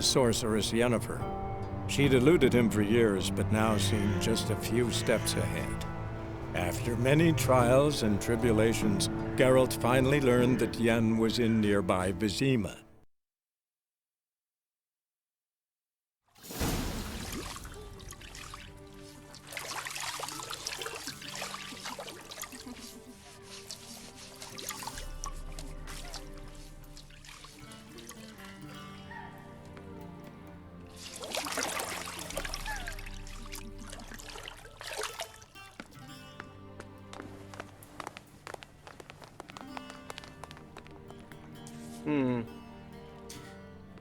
the sorceress Yennefer. She'd eluded him for years, but now seemed just a few steps ahead. After many trials and tribulations, Geralt finally learned that Yen was in nearby Vizima.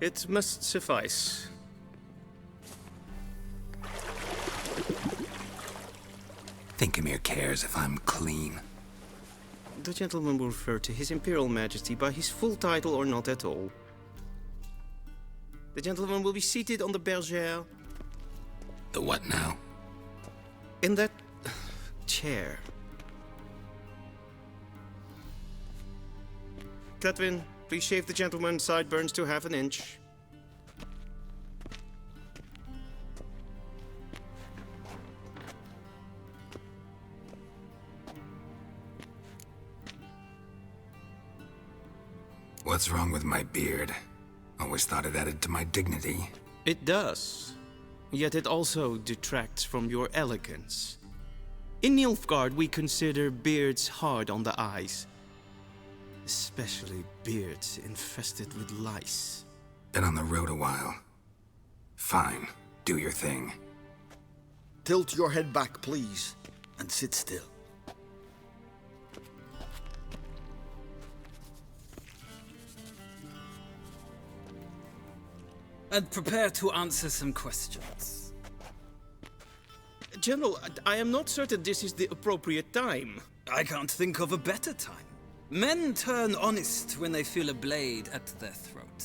It must suffice. Thinkamere cares if I'm clean. The gentleman will refer to His Imperial Majesty by his full title or not at all. The gentleman will be seated on the bergère. The what now? In that chair. Cletwin, please shave the gentleman's sideburns to half an inch. What's wrong with my beard? Always thought it added to my dignity. It does. Yet it also detracts from your elegance. In Nilfgaard, we consider beards hard on the eyes. Especially beards infested with lice. Been on the road a while. Fine, do your thing. Tilt your head back, please, and sit still. And prepare to answer some questions. General, I am not certain this is the appropriate time. I can't think of a better time. Men turn honest when they feel a blade at their throat.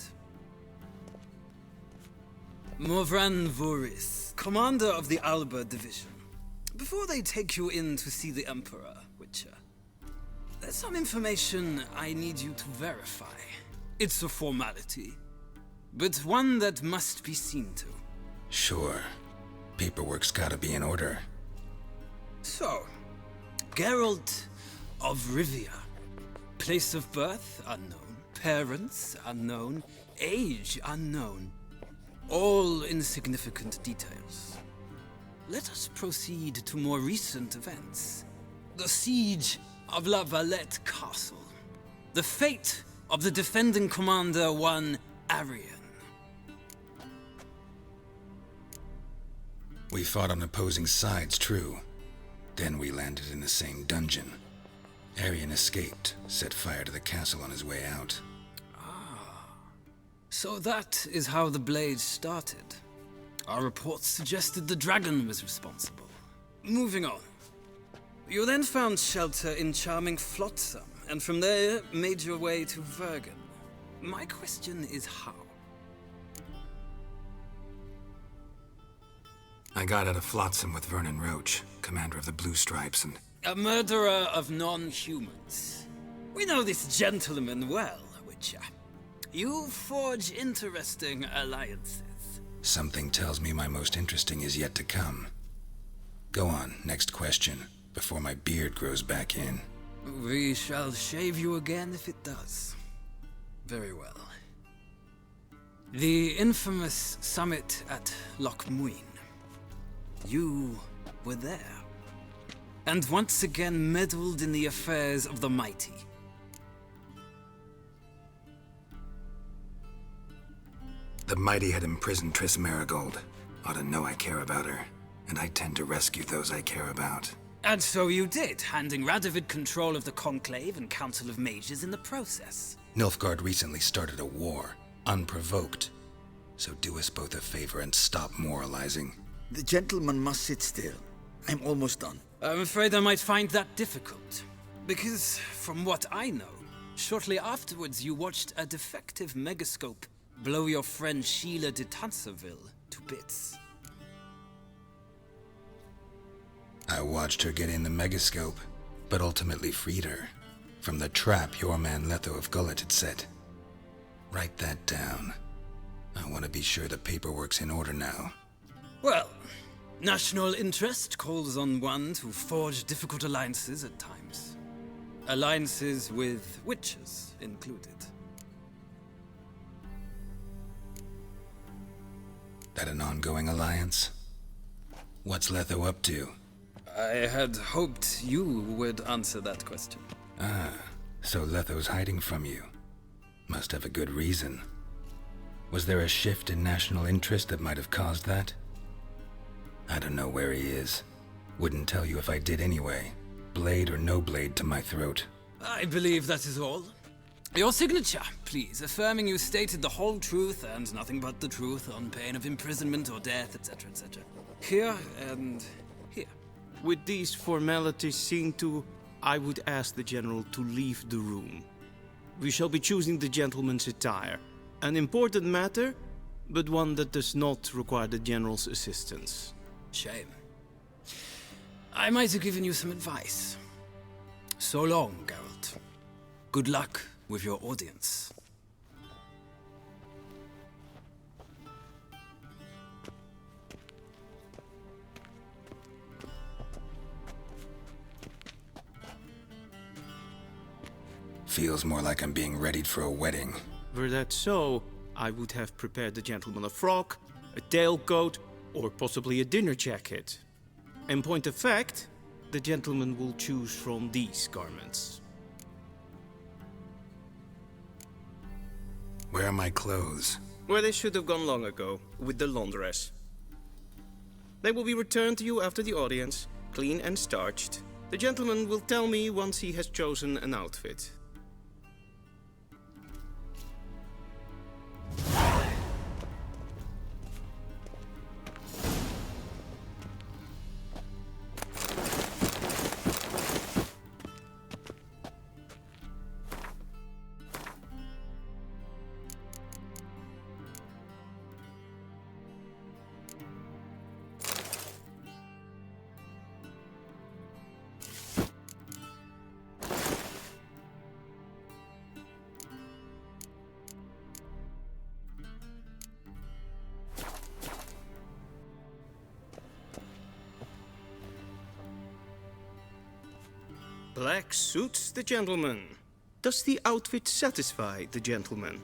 Morvran Voorhis, commander of the Alba Division. Before they take you in to see the Emperor, Witcher, there's some information I need you to verify. It's a formality, but one that must be seen to. Sure. Paperwork's gotta be in order. So, Geralt of Rivia. Place of birth, unknown. Parents, unknown. Age, unknown. All insignificant details. Let us proceed to more recent events. The siege of La Valette Castle. The fate of the defending commander, one Arian. We fought on opposing sides, true. Then we landed in the same dungeon. Arian escaped, set fire to the castle on his way out. So that is how the Blade started. Our reports suggested the dragon was responsible. Moving on. You then found shelter in charming Flotsam, and from there made your way to Vergen. My question is how? I got out of Flotsam with Vernon Roach, commander of the Blue Stripes, and... A murderer of non-humans. We know this gentleman well, Witcher. You forge interesting alliances. Something tells me my most interesting is yet to come. Go on, next question, before my beard grows back in. We shall shave you again if it does. Very well. The infamous summit at Loch Muin. You were there. And once again meddled in the affairs of the mighty. The mighty had imprisoned Triss Merigold. Ought to know I care about her, and I tend to rescue those I care about. And so you did, handing Radovid control of the Conclave and Council of Mages in the process. Nilfgaard recently started a war, unprovoked. So do us both a favor and stop moralizing. The gentleman must sit still. I'm almost done. I'm afraid I might find that difficult. Because, from what I know, shortly afterwards you watched a defective megascope blow your friend Sheila de Tanserville to bits. I watched her get in the megascope, but ultimately freed her from the trap your man Letho of Gullet had set. Write that down. I want to be sure the paperwork's in order now. Well, national interest calls on one to forge difficult alliances at times. Alliances with witches included. That an ongoing alliance? What's Letho up to? I had hoped you would answer that question. Ah, so Letho's hiding from you. Must have a good reason. Was there a shift in national interest that might have caused that? I don't know where he is. Wouldn't tell you if I did anyway. Blade or no blade to my throat. I believe that is all. Your signature, please, affirming you stated the whole truth and nothing but the truth on pain of imprisonment or death, etc., etc. Here and here. With these formalities seen to, I would ask the General to leave the room. We shall be choosing the gentleman's attire. An important matter, but one that does not require the General's assistance. Shame. I might have given you some advice. So long, Geralt. Good luck with your audience. Feels more like I'm being readied for a wedding. Were that so, I would have prepared the gentleman a frock, a tailcoat, or possibly a dinner jacket. In point of fact, the gentleman will choose from these garments. Where are my clothes? Where they should have gone long ago, with the laundress. They will be returned to you after the audience, clean and starched. The gentleman will tell me once he has chosen an outfit. Black suits the gentleman. Does the outfit satisfy the gentleman?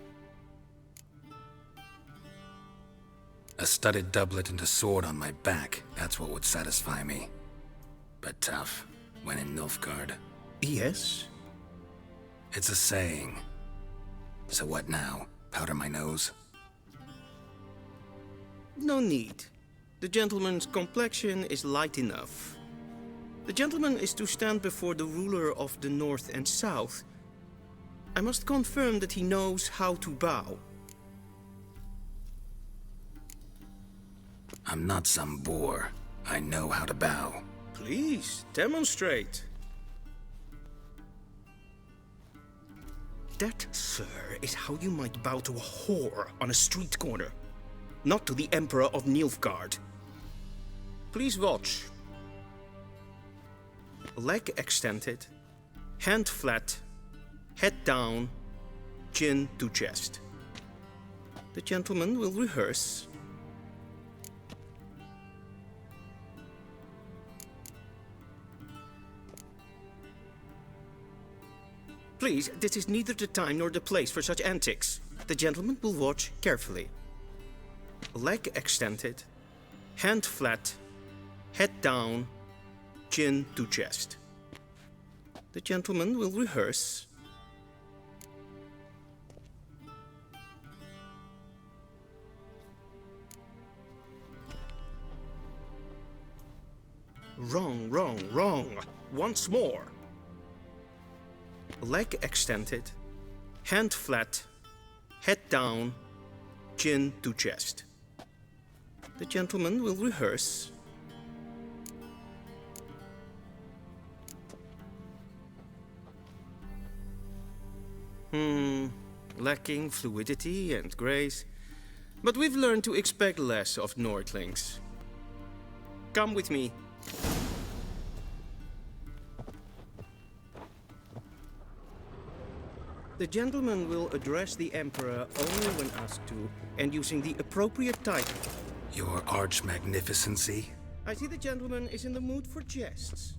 A studded doublet and a sword on my back. That's what would satisfy me. But tough, when in Nilfgaard. Yes. It's a saying. So what now? Powder my nose? No need. The gentleman's complexion is light enough. The gentleman is to stand before the ruler of the North and South. I must confirm that he knows how to bow. I'm not some boor. I know how to bow. Please, demonstrate. That, sir, is how you might bow to a whore on a street corner, not to the Emperor of Nilfgaard. Please watch. Leg extended, hand flat, head down, chin to chest. The gentleman will rehearse. Please, this is neither the time nor the place for such antics. The gentleman will watch carefully. Leg extended, hand flat, head down, chin to chest. The gentleman will rehearse. Wrong, wrong, wrong. Once more. Leg extended, hand flat, head down, chin to chest. The gentleman will rehearse. Lacking fluidity and grace. But we've learned to expect less of Nordlings. Come with me. The gentleman will address the Emperor only when asked to, and using the appropriate title. Your Arch-Magnificency? I see the gentleman is in the mood for jests.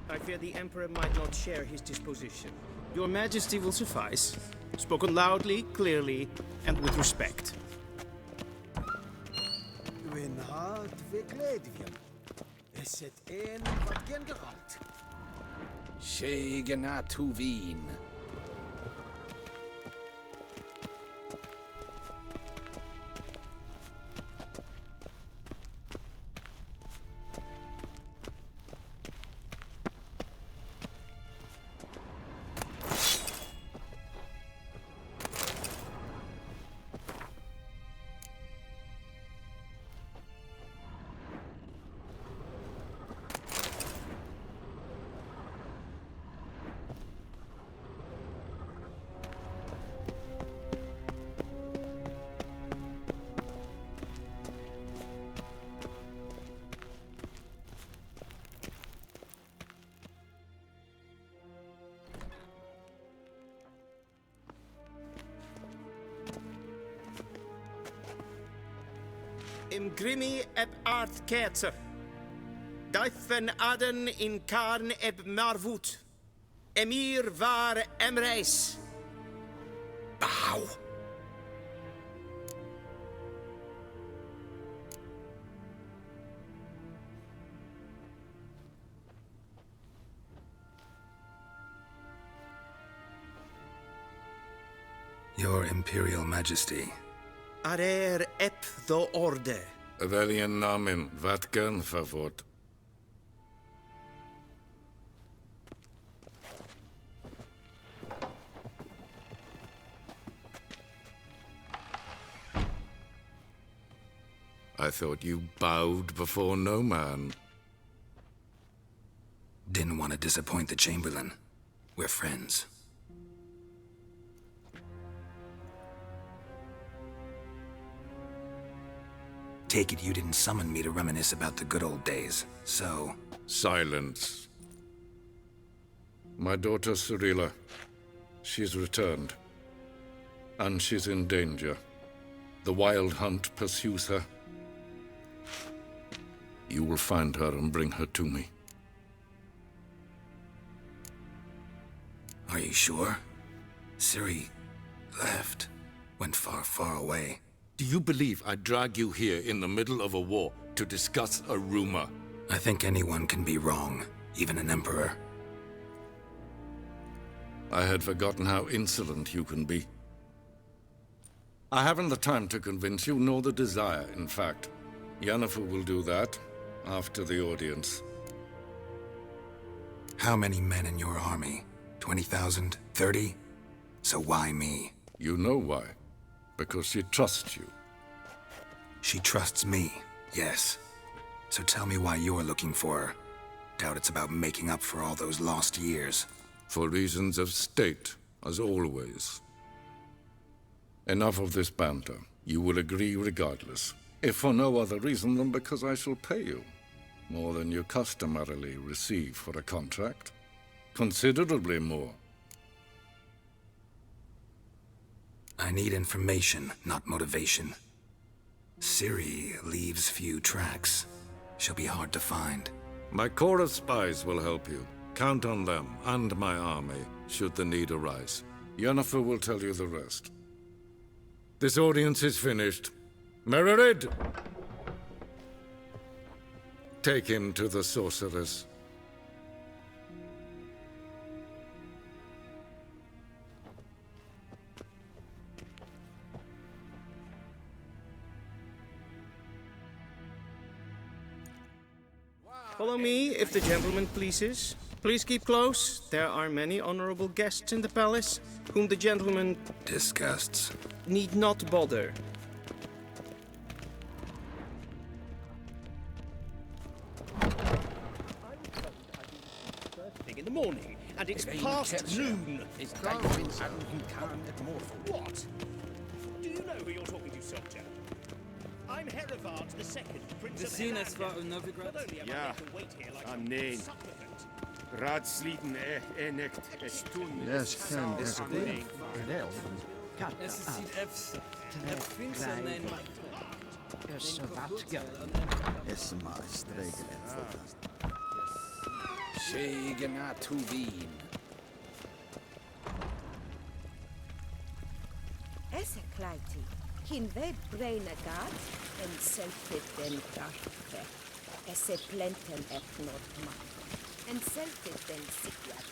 I fear the Emperor might not share his disposition. Your Majesty will suffice. Spoken loudly, clearly, and with respect. Gwyn hard fe gledfion. Is het een wat gen geralt? Sé gna tú vín. Im grimi eb art ketzer. Duifen aden in karn eb marvoet. Emir var emreis. Bow! Your Imperial Majesty. Arer eb the orde. Weljen namen, wat kan favort? I thought you bowed before no man. Didn't want to disappoint the Chamberlain. We're friends. Take it you didn't summon me to reminisce about the good old days, so... Silence. My daughter Cirilla, she's returned. And she's in danger. The Wild Hunt pursues her. You will find her and bring her to me. Are you sure? Ciri left. Went far, far away. Do you believe I drag you here in the middle of a war to discuss a rumor? I think anyone can be wrong, even an emperor. I had forgotten how insolent you can be. I haven't the time to convince you, nor the desire, in fact. Yennefer will do that after the audience. How many men in your army? 20,000? 30? So why me? You know why. Because she trusts you. She trusts me, yes. So tell me why you're looking for her. Doubt it's about making up for all those lost years. For reasons of state, as always. Enough of this banter. You will agree regardless. If for no other reason than because I shall pay you. More than you customarily receive for a contract. Considerably more. I need information, not motivation. Ciri leaves few tracks. She'll be hard to find. My corps of spies will help you. Count on them, and my army, should the need arise. Yennefer will tell you the rest. This audience is finished. Mererid! Take him to the sorceress. Follow me, if the gentleman pleases. Please keep close. There are many honorable guests in the palace, whom the gentleman Disgusts. need not bother. In the morning, and it's past noon. What? Do you know who you're talking to, soldier? I'm Herivard II, Prince of Sinnes Helheim. var u Novigrad? Not only am I Ja, made to wait here like am a neen. supplicant, Raadsliden echt estun. Yes, can, yes, Annehmen. Es sieht Efsa. Finsa nein Esma Stregelen. Shegena Tuvin. Esse kleiti. Hin ve braina gad en selfit den krafte. Esse plenten etnot ma. En selfit den siklat.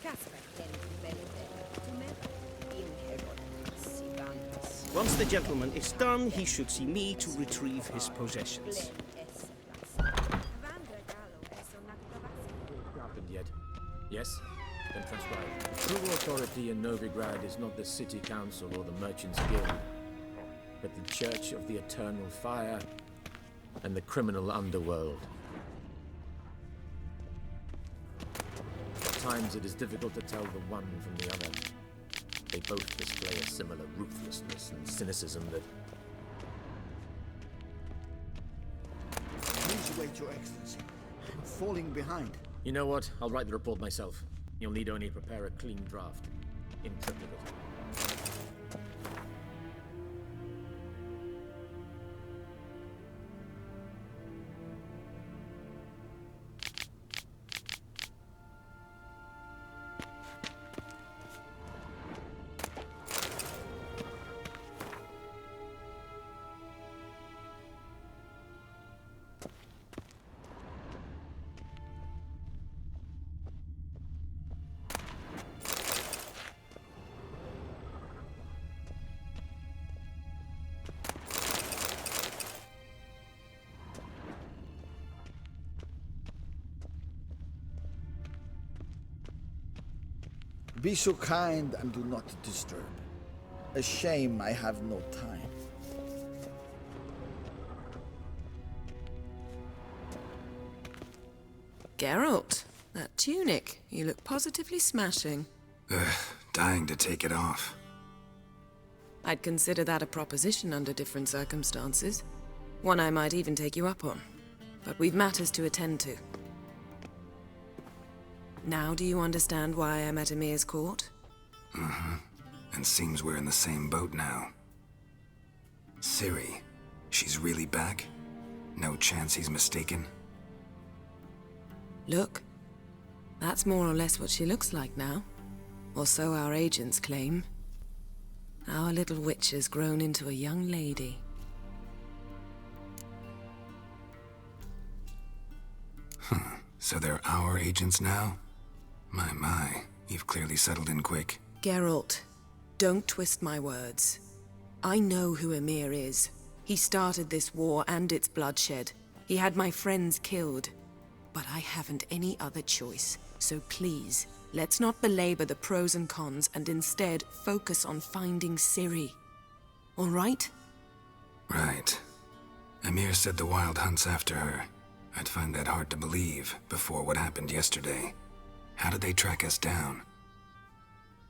Kasper den velte. In heaven. Sivantes. Once the gentleman is done, he should see me to retrieve his possessions. Happened yet? Yes? Then transcribe. True authority in Novigrad is not the city council or the merchants' guild, but the Church of the Eternal Fire and the criminal underworld. At times it is difficult to tell the one from the other. They both display a similar ruthlessness and cynicism that... Please wait, Your Excellency. I'm falling behind. You know what? I'll write the report myself. You'll need only prepare a clean draft. In triplicate. Be so kind and do not disturb. A shame I have no time. Geralt, that tunic. You look positively smashing. Dying to take it off. I'd consider that a proposition under different circumstances. One I might even take you up on. But we've matters to attend to. Now do you understand why I'm at Emir's court? Mm-hmm. And seems we're in the same boat now. Ciri, she's really back? No chance he's mistaken? Look, that's more or less what she looks like now. Or so our agents claim. Our little witch has grown into a young lady. Huh. So they're our agents now? My, you've clearly settled in quick. Geralt, don't twist my words. I know who Emir is. He started this war and its bloodshed. He had my friends killed. But I haven't any other choice. So please, let's not belabor the pros and cons and instead focus on finding Ciri. All right? Right. Emir said the Wild Hunt's after her. I'd find that hard to believe before what happened yesterday. How did they track us down?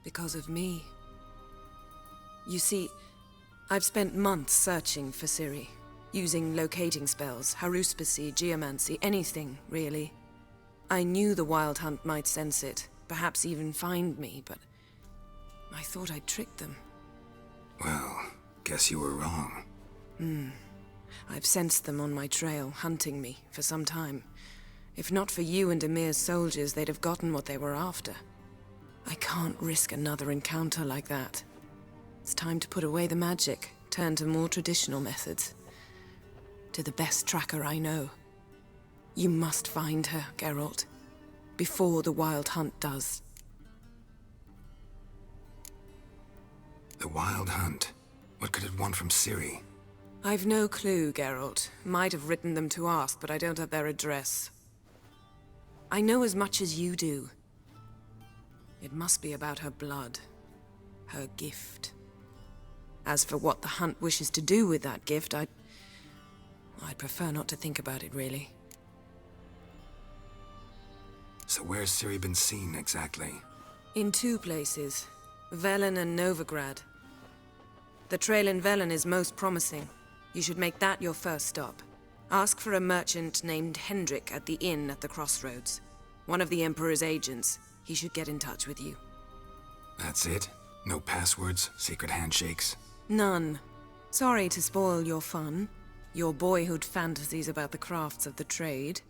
Because of me. You see, I've spent months searching for Ciri, using locating spells, haruspicy, geomancy, anything, really. I knew the Wild Hunt might sense it, perhaps even find me, but I thought I'd tricked them. Well, guess you were wrong. I've sensed them on my trail, hunting me, for some time. If not for you and Emir's soldiers, they'd have gotten what they were after. I can't risk another encounter like that. It's time to put away the magic, turn to more traditional methods. To the best tracker I know. You must find her, Geralt. Before the Wild Hunt does. The Wild Hunt? What could it want from Ciri? I've no clue, Geralt. Might have written them to ask, but I don't have their address. I know as much as you do. It must be about her blood. Her gift. As for what the Hunt wishes to do with that gift, I'd prefer not to think about it, really. So where's Ciri been seen, exactly? In two places. Velen and Novigrad. The trail in Velen is most promising. You should make that your first stop. Ask for a merchant named Hendrik at the inn at the crossroads. One of the Emperor's agents. He should get in touch with you. That's it? No passwords, secret handshakes? None. Sorry to spoil your fun, your boyhood fantasies about the crafts of the trade.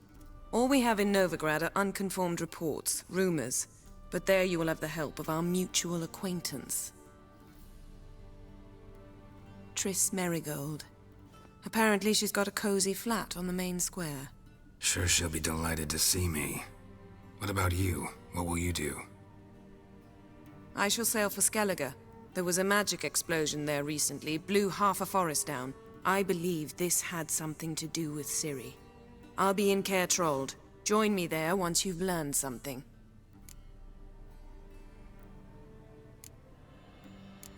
All we have in Novigrad are unconfirmed reports, rumors, but there you will have the help of our mutual acquaintance. Triss Merigold. Apparently she's got a cozy flat on the main square. Sure she'll be delighted to see me. What about you? What will you do? I shall sail for Skellige. There was a magic explosion there recently, blew half a forest down. I believe this had something to do with Ciri. I'll be in Caer Trolde. Join me there once you've learned something.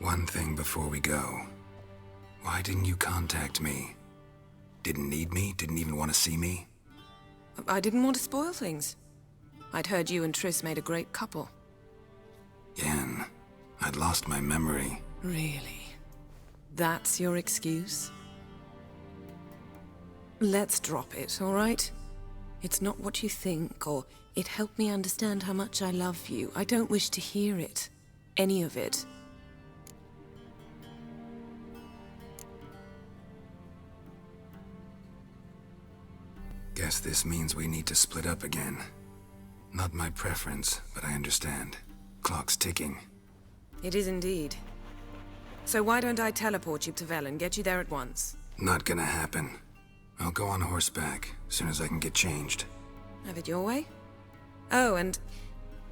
One thing before we go. Why didn't you contact me? Didn't need me? Didn't even want to see me? I didn't want to spoil things. I'd heard you and Triss made a great couple. Yen, I'd lost my memory. Really? That's your excuse? Let's drop it, all right? It's not what you think, or it helped me understand how much I love you. I don't wish to hear it. Any of it. Guess this means we need to split up again. Not my preference, but I understand. Clock's ticking. It is indeed. So why don't I teleport you to Velen, get you there at once? Not gonna happen. I'll go on horseback, as soon as I can get changed. Have it your way? Oh, and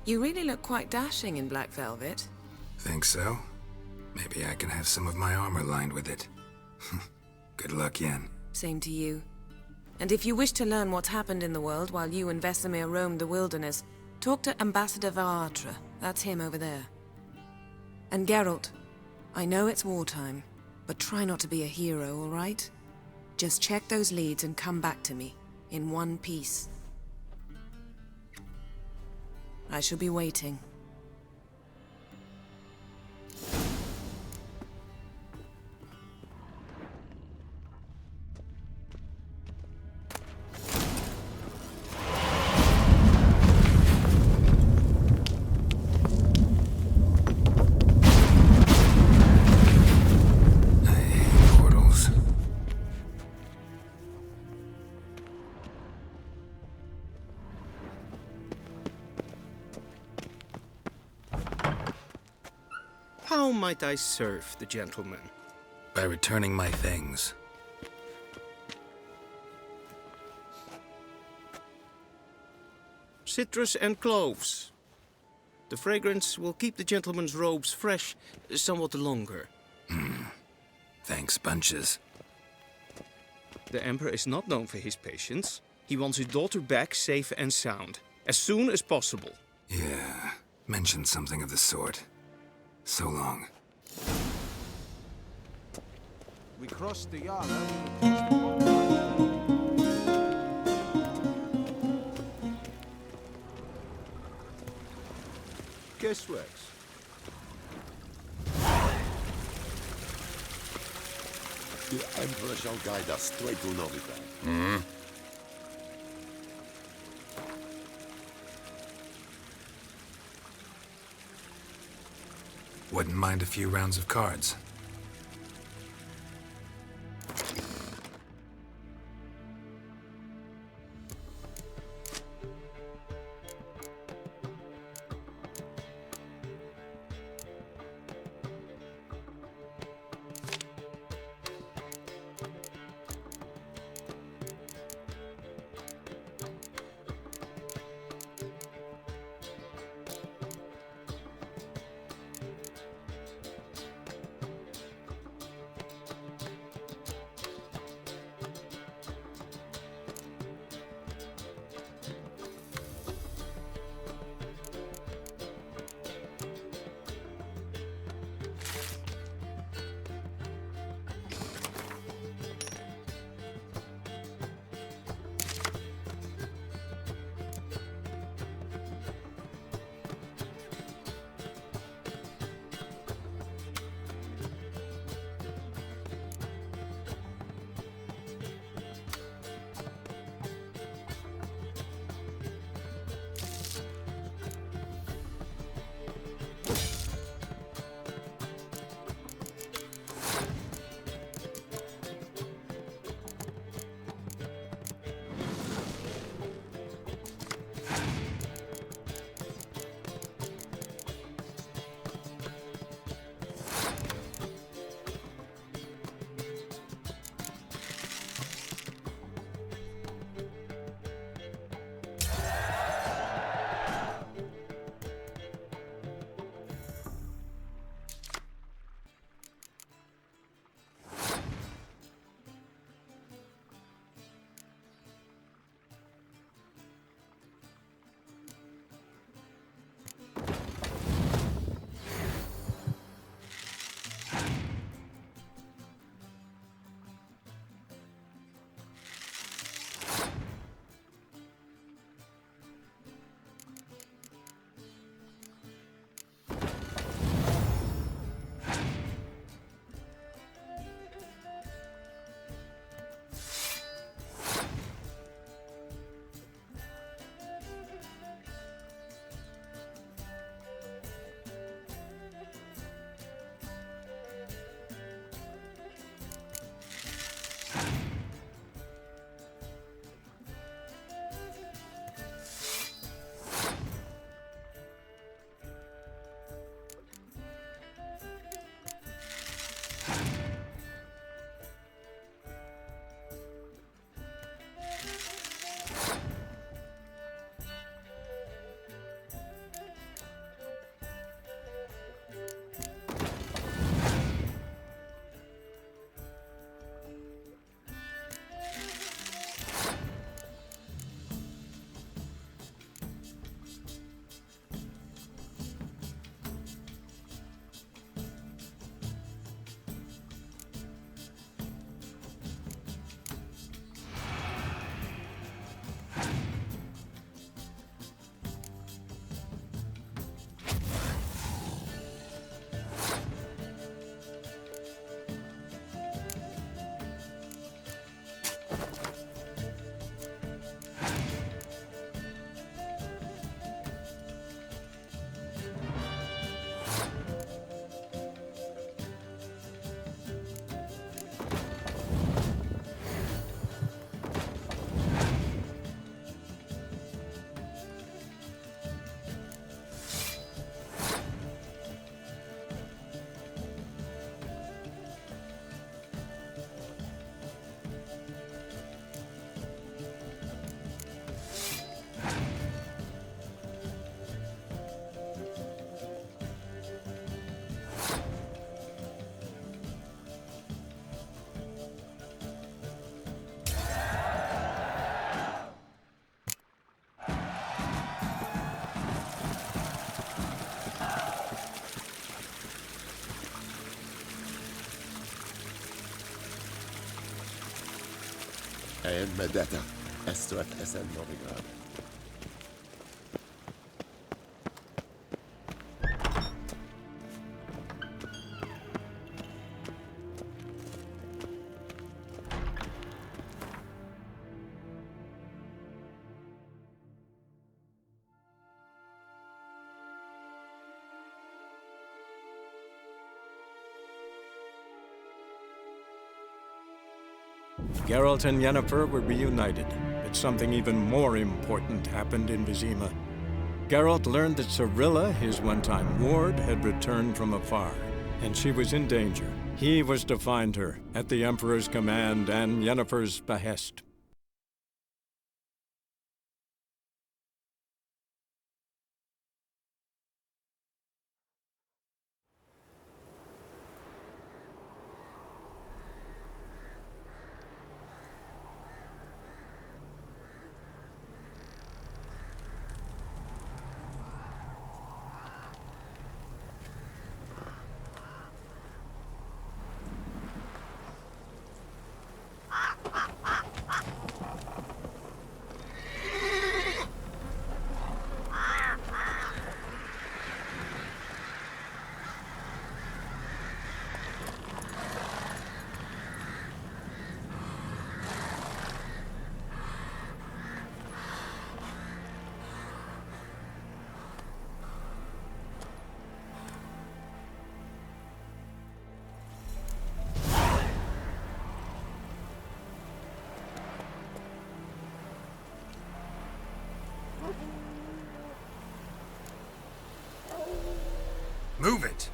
you really look quite dashing in black velvet. Think so? Maybe I can have some of my armor lined with it. Good luck, Yen. Same to you. And if you wish to learn what's happened in the world while you and Vesemir roamed the wilderness, talk to Ambassador Varatra. That's him over there. And Geralt, I know it's wartime, but try not to be a hero, all right? Just check those leads and come back to me, in one piece. I shall be waiting. How might I serve the gentleman? By returning my things. Citrus and cloves. The fragrance will keep the gentleman's robes fresh somewhat longer. Thanks, bunches. The Emperor is not known for his patience. He wants his daughter back safe and sound, as soon as possible. Yeah, mentioned something of the sort. So long. We crossed the Yara. Guessworks. The Emperor shall guide us straight to Novigrad. Wouldn't mind a few rounds of cards. En med detta, SOF SN Novigrad. Geralt and Yennefer were reunited, but something even more important happened in Vizima. Geralt learned that Cirilla, his one-time ward, had returned from afar, and she was in danger. He was to find her, at the Emperor's command and Yennefer's behest. Move it!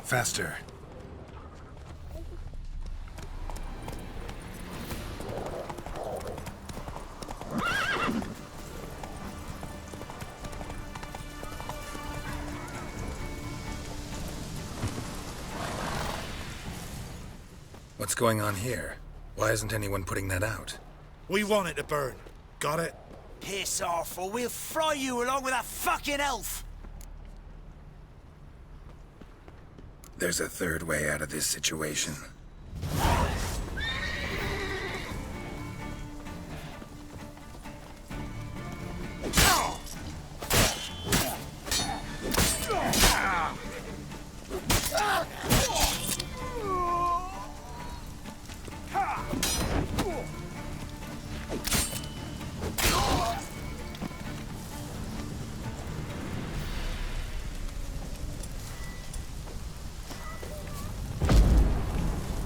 Faster. What's going on here? Why isn't anyone putting that out? We want it to burn. Got it? Piss off, or we'll fry you along with that fucking elf! There's a third way out of this situation.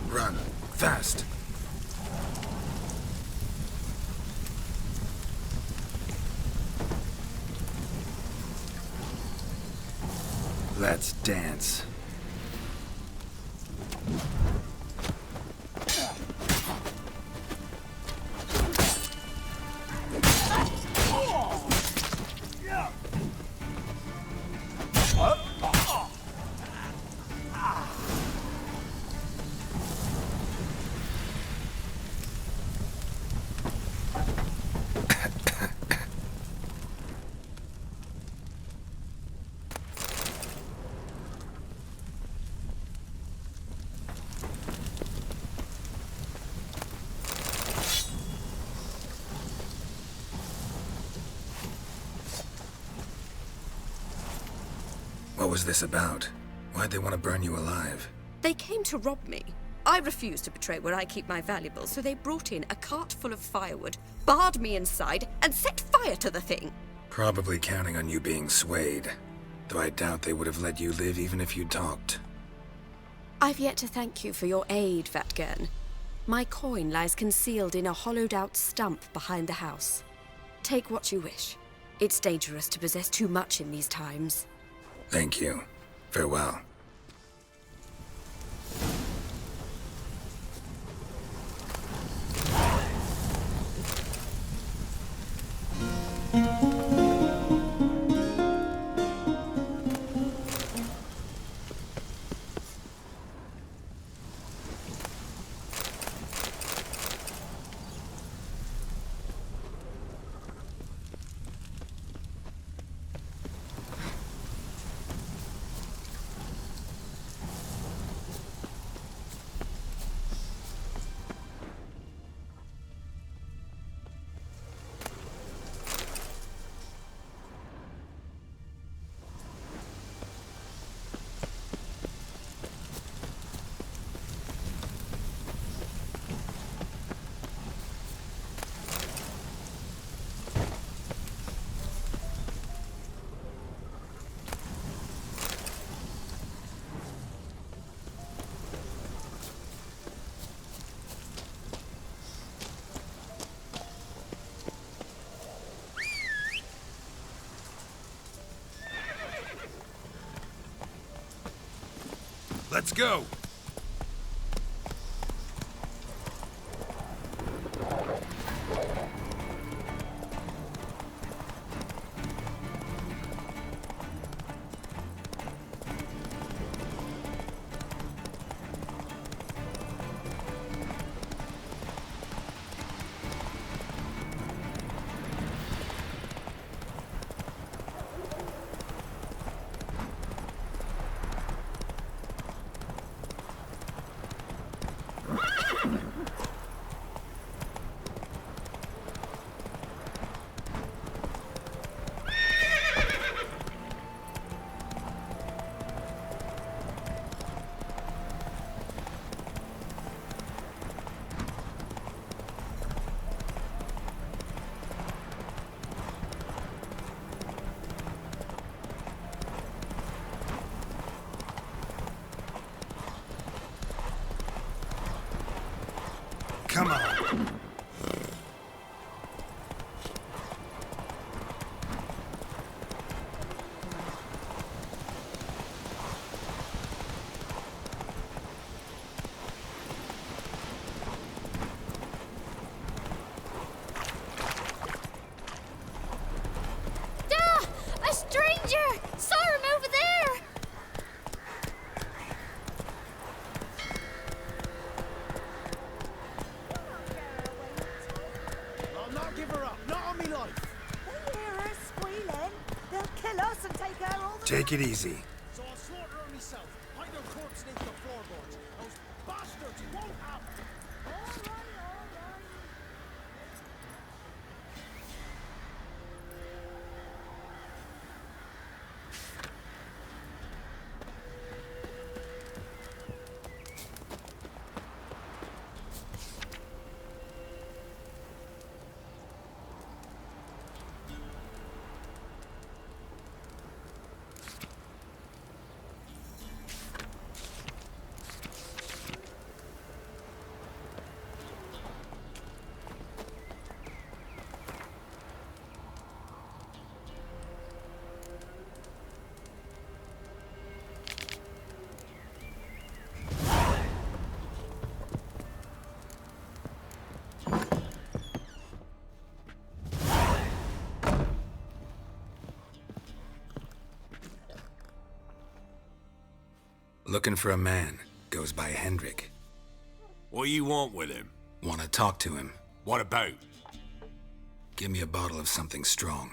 Run. Fast. Let's dance. What was this about? Why'd they want to burn you alive? They came to rob me. I refused to betray where I keep my valuables, so they brought in a cart full of firewood, barred me inside, and set fire to the thing. Probably counting on you being swayed. Though I doubt they would have let you live even if you talked. I've yet to thank you for your aid, Vatgern. My coin lies concealed in a hollowed-out stump behind the house. Take what you wish. It's dangerous to possess too much in these times. Thank you. Farewell. Let's go! Come on. A stranger! Saw him over there! I'll not give her up, not on me life. They hear her squealing. They'll kill us and take her all the Take it easy. So I'll slaughter her myself. Hide her corpse into the floorboards. Those bastards won't have her. Looking for a man. Goes by Hendrik. What you want with him? Want to talk to him. What about? Give me a bottle of something strong.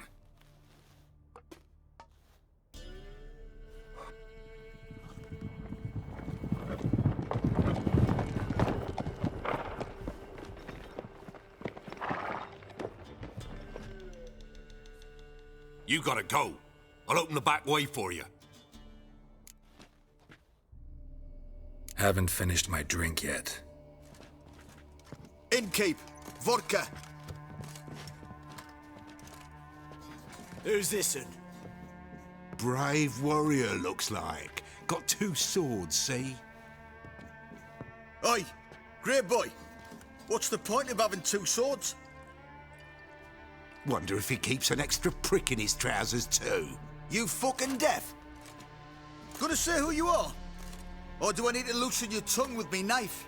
You gotta go. I'll open the back way for you. Haven't finished my drink yet. Innkeep, vodka. Who's this'n? Brave warrior, looks like. Got 2 swords, see? Oi, great boy. What's the point of having 2 swords? Wonder if he keeps an extra prick in his trousers too. You fucking deaf? Gonna say who you are? Or do I need to loosen your tongue with me knife?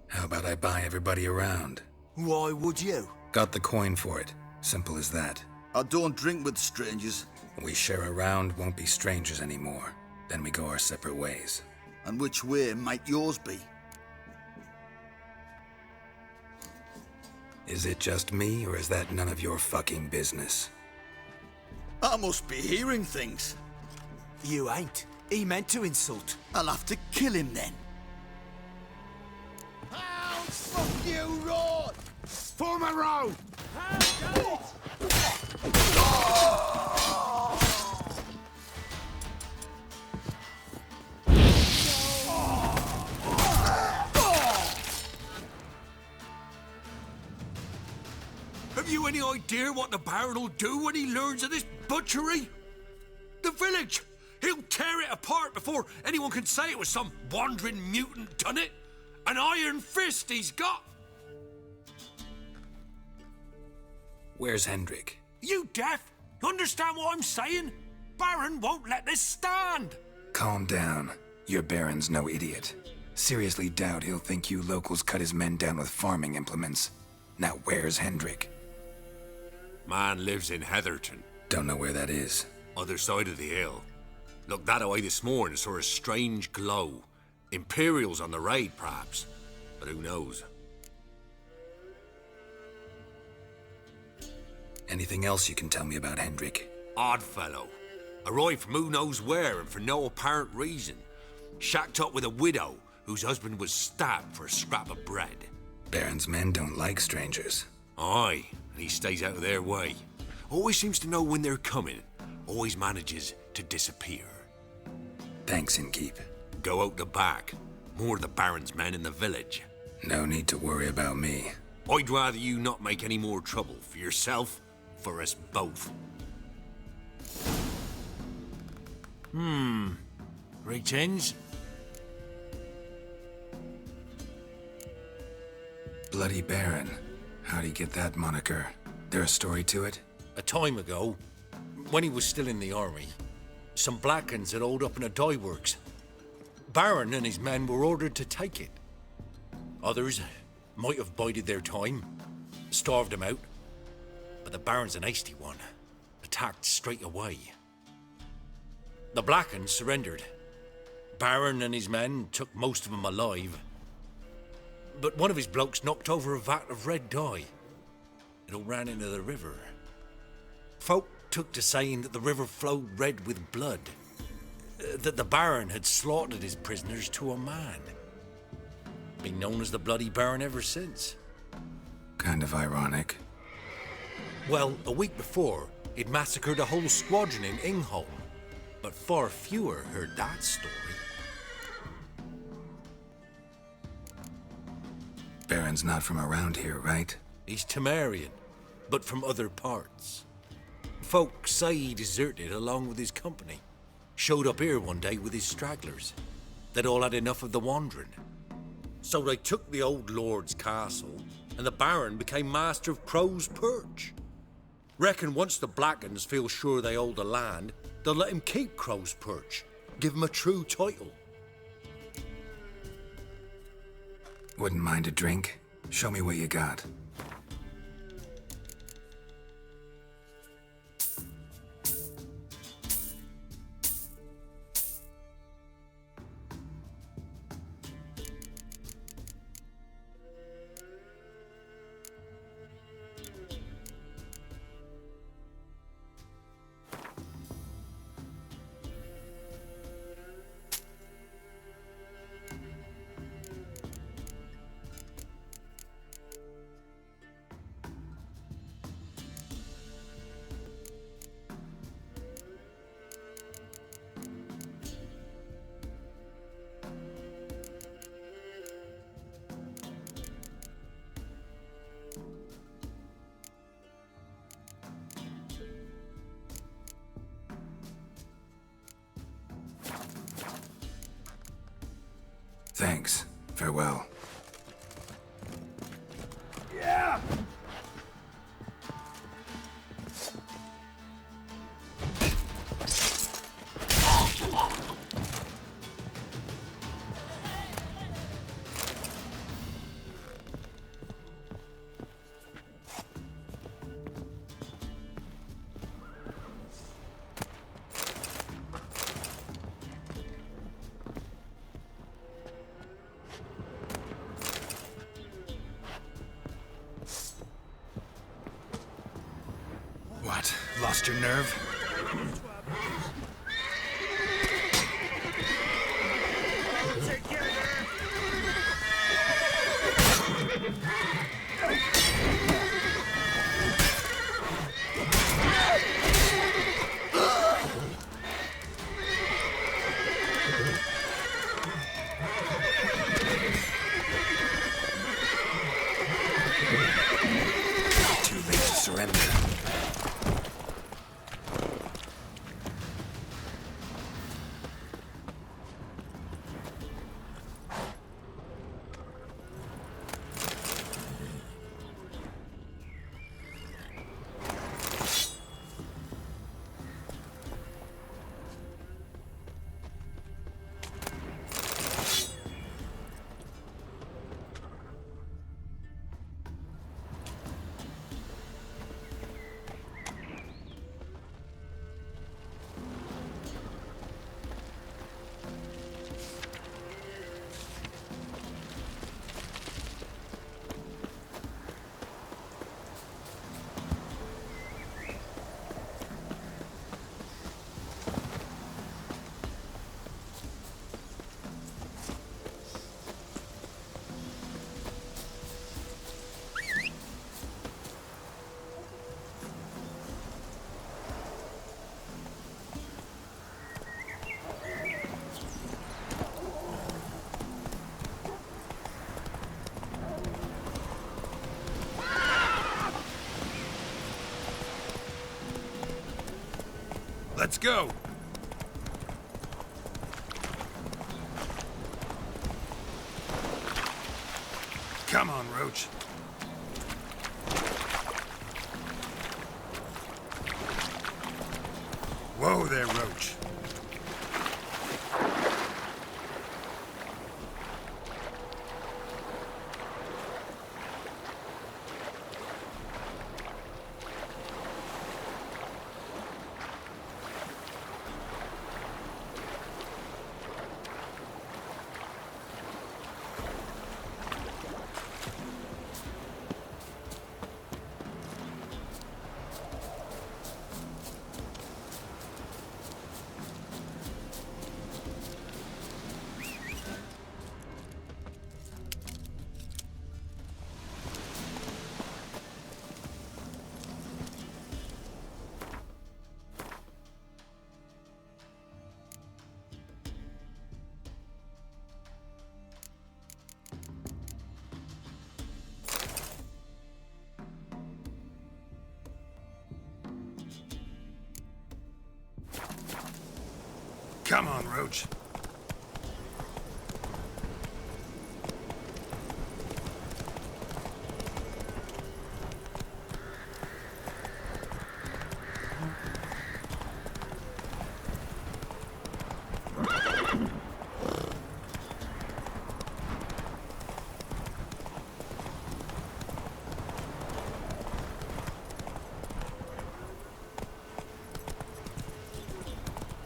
How about I buy everybody around? Why would you? Got the coin for it. Simple as that. I don't drink with strangers. We share a round, won't be strangers anymore. Then we go our separate ways. And which way might yours be? Is it just me, or is that none of your fucking business? I must be hearing things. You ain't. He meant to insult. I'll have to kill him then. Hounds! Fuck you, Rod! Form a row! Have you any idea what the Baron will do when he learns of this butchery? The village! He'll tear it apart before anyone can say it was some wandering mutant done it. An iron fist he's got! Where's Hendrik? You deaf? Understand what I'm saying? Baron won't let this stand! Calm down. Your Baron's no idiot. Seriously doubt he'll think you locals cut his men down with farming implements. Now where's Hendrik? Man lives in Heatherton. Don't know where that is. Other side of the hill. Looked that away this morning, saw a strange glow. Imperials on the raid, perhaps. But who knows? Anything else you can tell me about Hendrik? Odd fellow. Arrived from who knows where and for no apparent reason. Shacked up with a widow whose husband was stabbed for a scrap of bread. Baron's men don't like strangers. Aye, and he stays out of their way. Always seems to know when they're coming. Always manages to disappear. Thanks, Innkeep. Go out the back. More of the Baron's men in the village. No need to worry about me. I'd rather you not make any more trouble for yourself, for us both. Greetings. Bloody Baron. How'd he get that moniker? There a story to it? A time ago, when he was still in the army, some Blackens had holed up in a dye works. Baron and his men were ordered to take it. Others might have bided their time, starved him out. But the Baron's an hasty one, attacked straight away. The Blackens surrendered. Baron and his men took most of them alive. But one of his blokes knocked over a vat of red dye. It all ran into the river. Folk took to saying that the river flowed red with blood. That the Baron had slaughtered his prisoners to a man. Been known as the Bloody Baron ever since. Kind of ironic. Well, a week before, he'd massacred a whole squadron in Ingholm. But far fewer heard that story. Baron's not from around here, right? He's Temerian, but from other parts. Folk say he deserted along with his company. Showed up here one day with his stragglers. They'd all had enough of the wandering. So they took the old lord's castle, and the Baron became master of Crow's Perch. Reckon once the Blackens feel sure they hold the land, they'll let him keep Crow's Perch. Give him a true title. Wouldn't mind a drink? Show me what you got. Thanks. Farewell. Yeah! What? Lost your nerve? Too late to surrender. Let's go! Come on, Roach. Whoa there, Roach. Come on, Roach.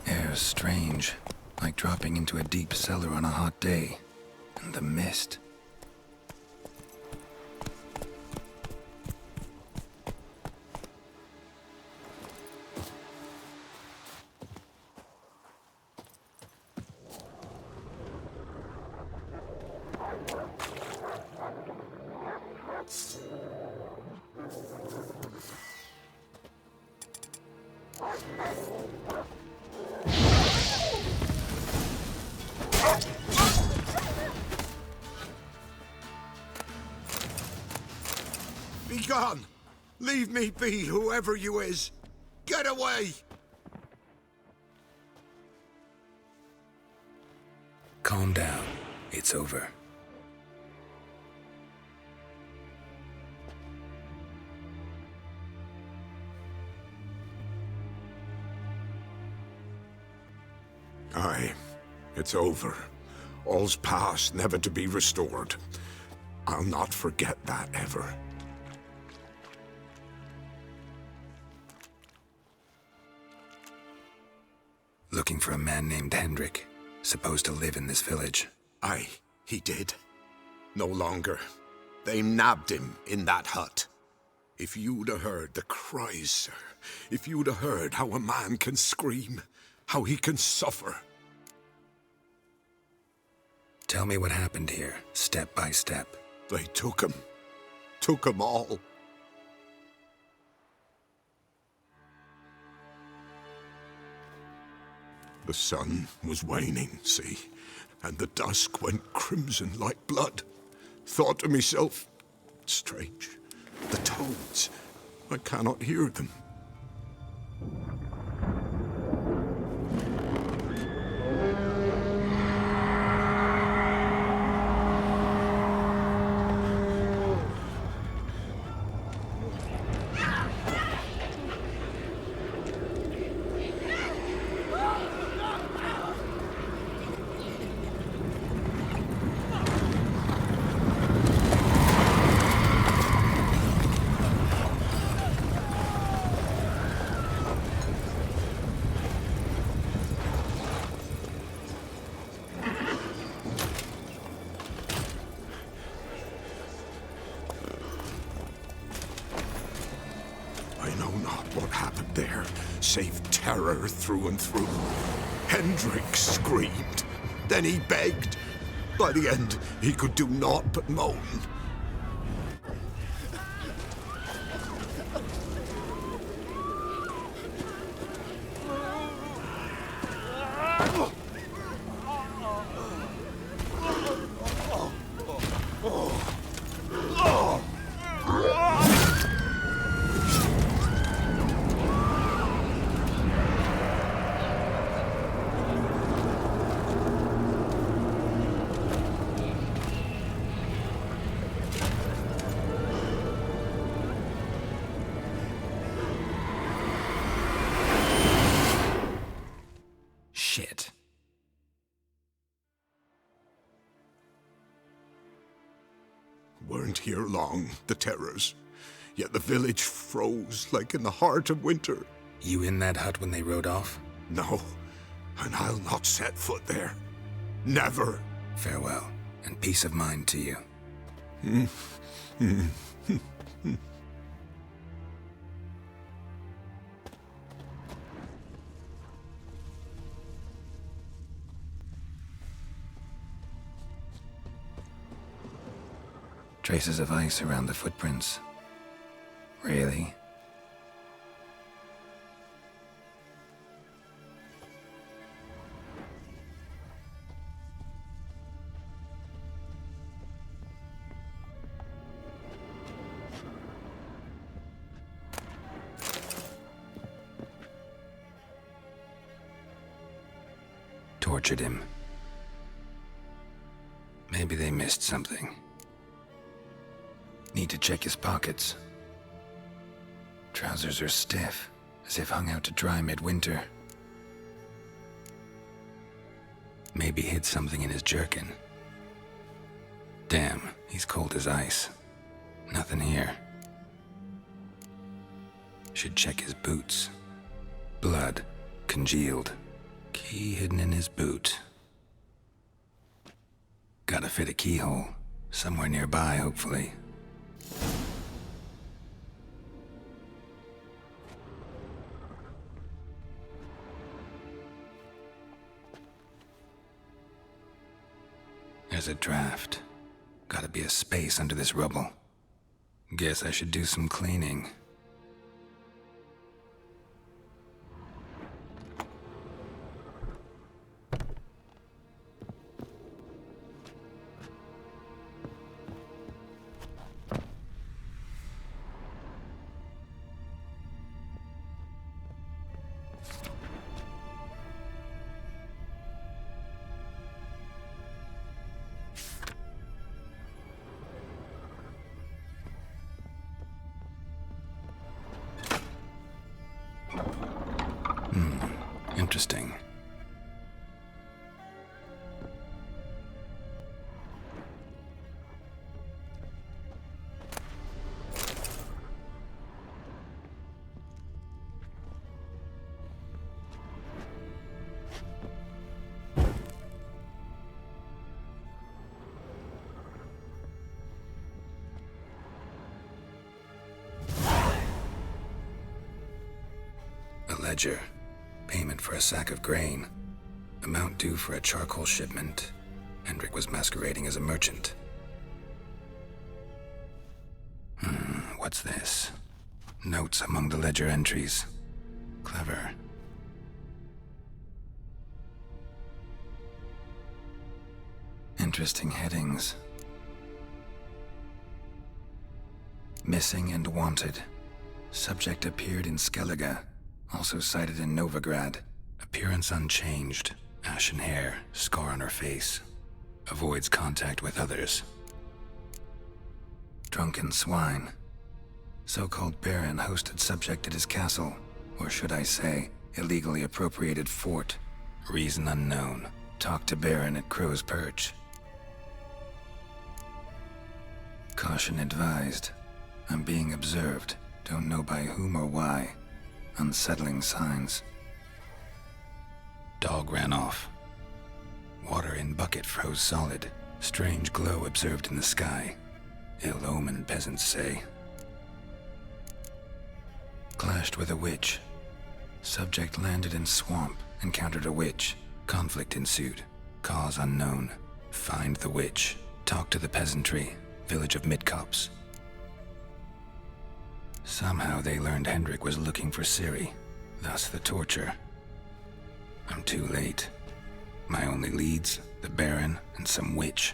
Air's strange, like dropping into a deep cellar on a hot day. And the mist. Be gone! Leave me be, whoever you is! Get away! Calm down. It's over. Aye, it's over. All's past, never to be restored. I'll not forget that ever. Looking for a man named Hendrik, supposed to live in this village. Aye, he did. No longer. They nabbed him in that hut. If you'd have heard the cries, sir, if you'd have heard how a man can scream, how he can suffer. Tell me what happened here, step by step. They took him. Took him all. The sun was waning, see, and the dusk went crimson like blood. Thought to myself, strange, the toads, I cannot hear them. Save terror through and through. Hendrik screamed. Then he begged. By the end, he could do naught but moan. Shit. Weren't here long, the terrors. Yet the village froze like in the heart of winter. You in that hut when they rode off? No, and I'll not set foot there. Never. Farewell, and peace of mind to you. Traces of ice around the footprints. Really? Tortured him. Maybe they missed something. Need to check his pockets. Trousers are stiff, as if hung out to dry midwinter. Maybe hid something in his jerkin. Damn, he's cold as ice. Nothing here. Should check his boots. Blood, congealed. Key hidden in his boot. Gotta fit a keyhole. Somewhere nearby, hopefully. There's a draft. Gotta be a space under this rubble. Guess I should do some cleaning. interesting. A ledger. Payment for a sack of grain. Amount due for a charcoal shipment. Hendrik was masquerading as a merchant. What's this? Notes among the ledger entries. Clever. Interesting headings. Missing and wanted. Subject appeared in Skellige. Also sighted in Novigrad. Appearance unchanged. Ashen hair, scar on her face. Avoids contact with others. Drunken swine. So-called Baron hosted subject at his castle. Or should I say, illegally appropriated fort. Reason unknown. Talked to Baron at Crow's Perch. Caution advised. I'm being observed. Don't know by whom or why. Unsettling signs. Dog ran off. Water in bucket froze solid. Strange glow observed in the sky. Ill omen, peasants say. Clashed with a witch. Subject landed in swamp, encountered a witch. Conflict ensued. Cause unknown. Find the witch. Talk to the peasantry. Village of Midcopse. Somehow they learned Hendrik was looking for Ciri, thus the torture. I'm too late. My only leads, the Baron and some witch.